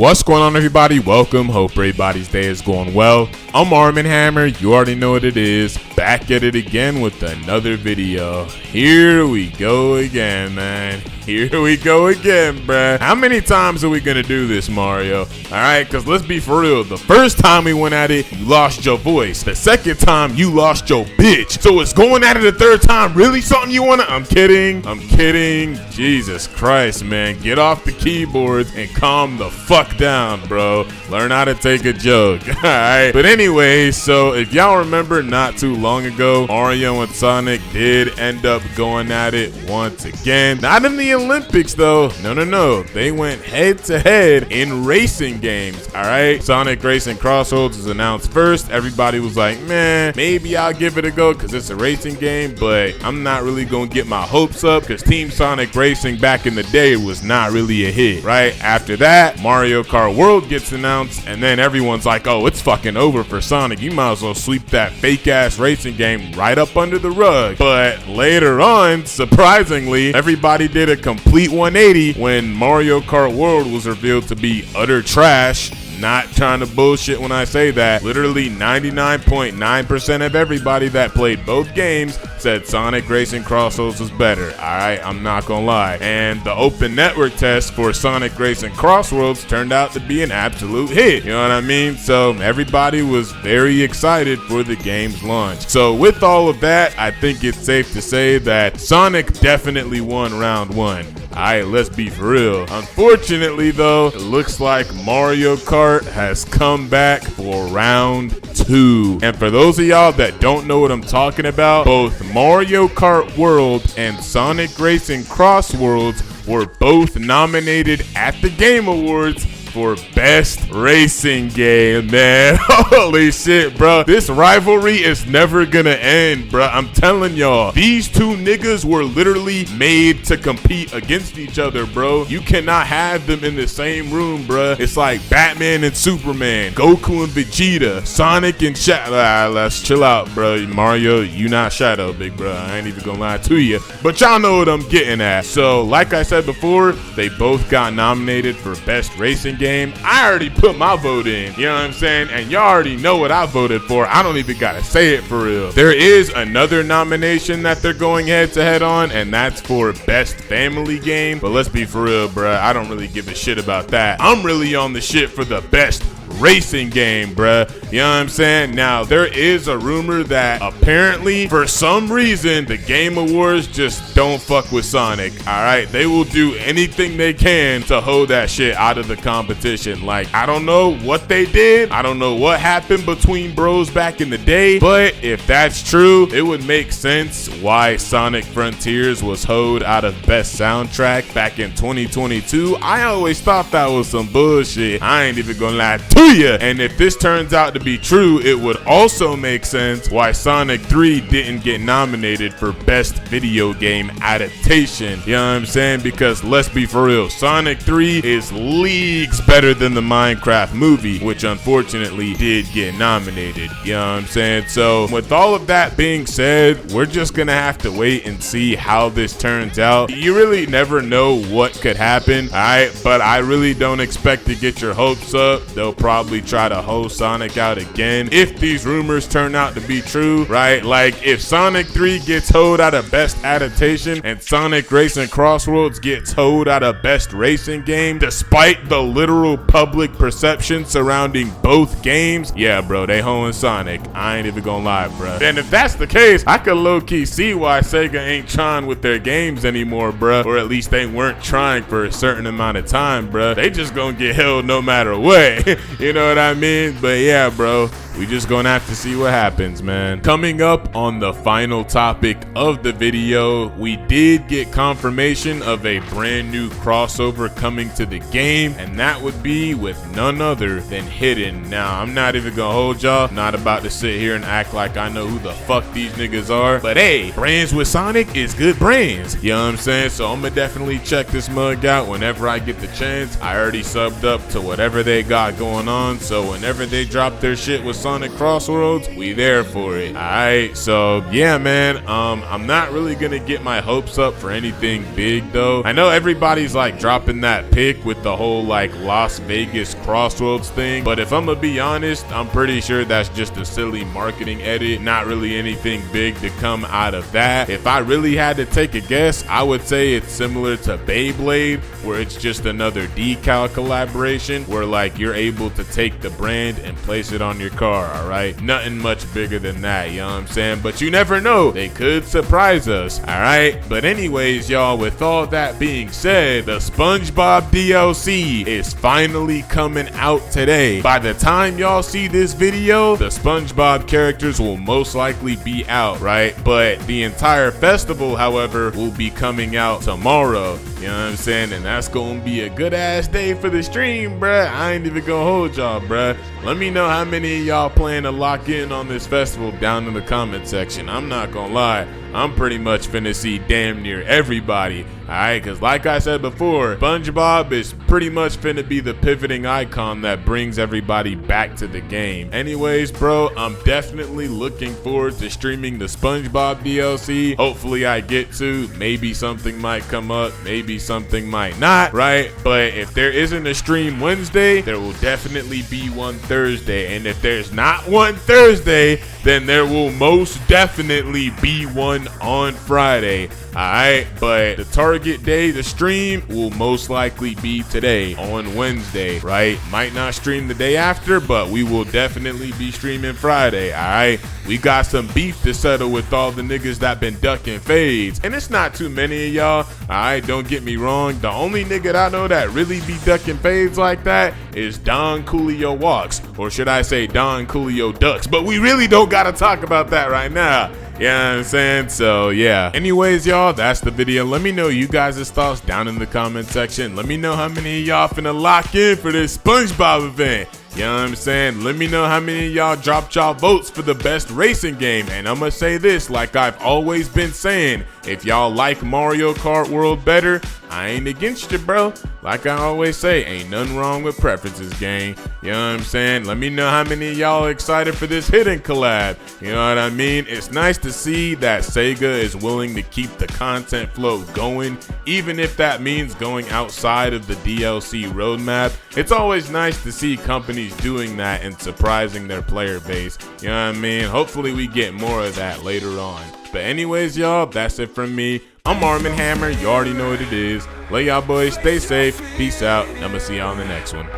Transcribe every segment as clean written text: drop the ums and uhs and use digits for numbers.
What's going on, everybody? Welcome. Hope everybody's day is going well. I'm Arm & Hammer. You already know what it is. Back at it again with another video. Here we go again, man. Here we go again, bruh. How many times are we gonna do this, Mario? Alright, because let's be for real. The first time we went at it, you lost your voice. The second time, you lost your bitch. So it's going at it a third time really something you wanna? I'm kidding. Jesus Christ, man. Get off the keyboards and calm the fuck down, bro. Learn how to take a joke. Alright. But anyway, so if y'all remember not too long ago, Mario and Sonic did end up going at it once again. Not in the Olympics though. No. They went head to head in racing games. Alright. Sonic Racing CrossWorlds was announced first. Everybody was like, man, maybe I'll give it a go because it's a racing game, but I'm not really gonna get my hopes up because Team Sonic Racing back in the day was not really a hit. Right after that, Mario Kart World gets announced, and then everyone's like, oh, it's fucking over for Sonic. You might as well sweep that fake ass racing game right up under the rug. But later on, surprisingly, everybody did a complete 180 when Mario Kart World was revealed to be utter trash. Not trying to bullshit when I say that. Literally 99.9% of everybody that played both games said Sonic Racing CrossWorlds was better. Alright, I'm not gonna lie. And the open network test for Sonic Racing CrossWorlds turned out to be an absolute hit. You know what I mean? So everybody was very excited for the game's launch. So with all of that, I think it's safe to say that Sonic definitely won round one. Alright, let's be for real. Unfortunately though, it looks like Mario Kart has come back for round two. And for those of y'all that don't know what I'm talking about, both Mario Kart World and Sonic Racing CrossWorlds were both nominated at the Game Awards for best racing game, man. Holy shit, bro. This rivalry is never gonna end, bro. I'm telling y'all, these two niggas were literally made to compete against each other, bro. You cannot have them in the same room, bro. It's like Batman and Superman, Goku and Vegeta, Sonic and Shadow. Let's chill out, bro. Mario, you not Shadow, big bro. I ain't even gonna lie to you, but y'all know what I'm getting at. So like I said before, they both got nominated for best racing game. I already put my vote in, you know what I'm saying? And y'all already know what I voted for. I don't even gotta say it for real. There is another nomination that they're going head to head on, and that's for best family game. But let's be for real, bruh. I don't really give a shit about that. I'm really on the shit for the best racing game, bruh. You know what I'm saying? Now, there is a rumor that apparently, for some reason, the Game Awards just don't fuck with Sonic, alright? They will do anything they can to hold that shit out of the competition. Like, I don't know what they did. I don't know what happened between bros back in the day, but if that's true, it would make sense why Sonic Frontiers was hoed out of best soundtrack back in 2022. I always thought that was some bullshit. I ain't even gonna lie to you. And if this turns out to be true, it would also make sense why Sonic 3 didn't get nominated for best video game adaptation. You know what I'm saying? Because let's be for real, Sonic 3 is leagues better than the Minecraft movie, which unfortunately did get nominated. You know what I'm saying? So with all of that being said, we're just gonna have to wait and see how this turns out. You really never know what could happen, alright? But I really don't expect to get your hopes up. They'll probably try to hold Sonic out again if these rumors turn out to be true, right? Like if Sonic 3 gets hoed out of best adaptation and Sonic Racing CrossWorlds gets hoed out of best racing game, despite the literal public perception surrounding both games, yeah, bro, they hoeing Sonic. I ain't even gonna lie, bro. And if that's the case, I could low-key see why Sega ain't trying with their games anymore, bro. Or at least they weren't trying for a certain amount of time, bro. They just gonna get held no matter what. You know what I mean? But yeah, bro, we just gonna have to see what happens, man. Coming up on the final topic of the video, we did get confirmation of a brand new crossover coming to the game, and that would be with none other than Hidden. Now, I'm not even gonna hold y'all. I'm not about to sit here and act like I know who the fuck these niggas are, but hey, brands with Sonic is good brands. You know what I'm saying? So I'm gonna definitely check this mug out whenever I get the chance. I already subbed up to whatever they got going on, so whenever they drop their shit with Sonic CrossWorlds, we there for it. Alright, so yeah, man, I'm not really gonna get my hopes up for anything big though. I know everybody's like dropping that pic with the whole like Las Vegas CrossWorlds thing, but if I'm gonna be honest, I'm pretty sure that's just a silly marketing edit, not really anything big to come out of that. If I really had to take a guess, I would say it's similar to Beyblade, where it's just another decal collaboration where like you're able to take the brand and place it on your car. All right, nothing much bigger than that, you know what I'm saying? But you never know, they could surprise us. All right, but anyways, y'all, with all that being said, the SpongeBob DLC is finally coming out today. By the time y'all see this video, the SpongeBob characters will most likely be out, right? But the entire festival, however, will be coming out tomorrow. You know what I'm saying? And that's gonna be a good ass day for the stream, bruh. I ain't even gonna hold y'all, bruh. Let me know how many of y'all plan to lock in on this festival down in the comment section. I'm not gonna lie, I'm pretty much finna see damn near everybody. Alright, because like I said before, SpongeBob is pretty much finna be the pivoting icon that brings everybody back to the game. Anyways, bro, I'm definitely looking forward to streaming the SpongeBob DLC. Hopefully I get to. Maybe something might come up, maybe something might not, right? But if there isn't a stream Wednesday, there will definitely be one Thursday. And if there's not one Thursday, then there will most definitely be one on Friday. Alright, but the target day to stream will most likely be today on Wednesday, right? Might not stream the day after, but we will definitely be streaming Friday. Alright, we got some beef to settle with all the niggas that been ducking fades, and it's not too many of y'all. Alright, don't get me wrong, the only nigga that I know that really be ducking fades like that is Don Coolio Walks, or should I say Don Coolio Ducks, but we really don't gotta talk about that right now. You know what I'm saying? So yeah. Anyways, y'all, that's the video. Let me know you guys' thoughts down in the comment section. Let me know how many of y'all finna lock in for this SpongeBob event. You know what I'm saying? Let me know how many of y'all dropped y'all votes for the best racing game. And I'm gonna say this like I've always been saying. If y'all like Mario Kart World better, I ain't against you, bro. Like I always say, ain't nothing wrong with preferences, gang. You know what I'm saying? Let me know how many of y'all are excited for this hidden collab. You know what I mean? It's nice to see that Sega is willing to keep the content flow going, even if that means going outside of the DLC roadmap. It's always nice to see companies doing that and surprising their player base. You know what I mean? Hopefully we get more of that later on. But anyways, y'all, that's it from me. I'm Armin Hammer. You already know what it is. Love y'all boys. Stay safe. Peace out. I'm going to see y'all in the next one.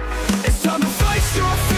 It's time to face your